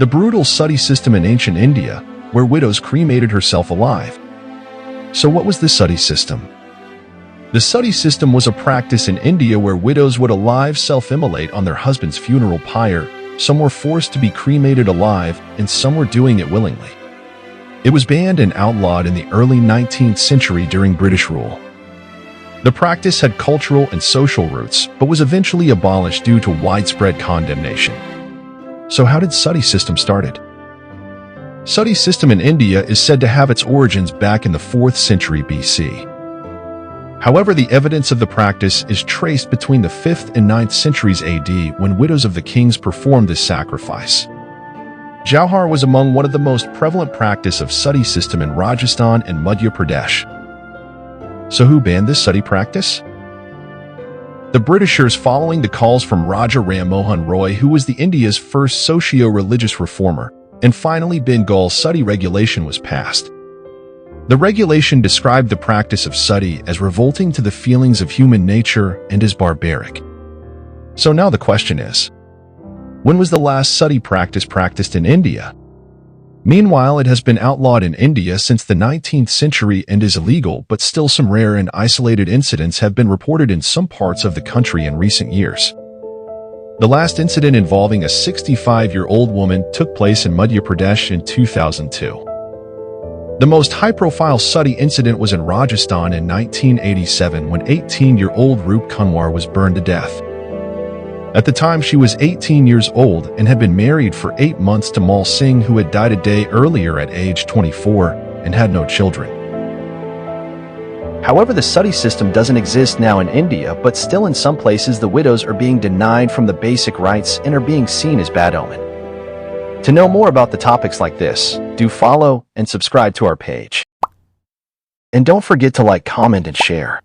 The brutal sati system in ancient India, where widows cremated herself alive. So what was the sati system? The sati system was a practice in India where widows would alive self-immolate on their husband's funeral pyre. Some were forced to be cremated alive, and some were doing it willingly. It was banned and outlawed in the early 19th century during British rule. The practice had cultural and social roots, but was eventually abolished due to widespread condemnation. So how did sati system started? Sati system in India is said to have its origins back in the 4th century BC. However, the evidence of the practice is traced between the 5th and 9th centuries AD when widows of the kings performed this sacrifice. Jauhar was among one of the most prevalent practice of sati system in Rajasthan and Madhya Pradesh. So who banned this sati practice? The Britishers, following the calls from Raja Ram Mohan Roy, who was the India's first socio-religious reformer, and finally Bengal sati regulation was passed. The regulation described the practice of sati as revolting to the feelings of human nature and as barbaric. So now the question is, when was the last sati practice practiced in India? Meanwhile, it has been outlawed in India since the 19th century and is illegal, but still some rare and isolated incidents have been reported in some parts of the country in recent years. The last incident involving a 65-year-old woman took place in Madhya Pradesh in 2002. The most high-profile sati incident was in Rajasthan in 1987 when 18-year-old Roop Kunwar was burned to death. At the time, she was 18 years old and had been married for 8 months to Mal Singh, who had died a day earlier at age 24 and had no children. However, the sati system doesn't exist now in India, but still in some places the widows are being denied from the basic rights and are being seen as bad omen. To know more about the topics like this, do follow and subscribe to our page. And don't forget to like, comment, and share.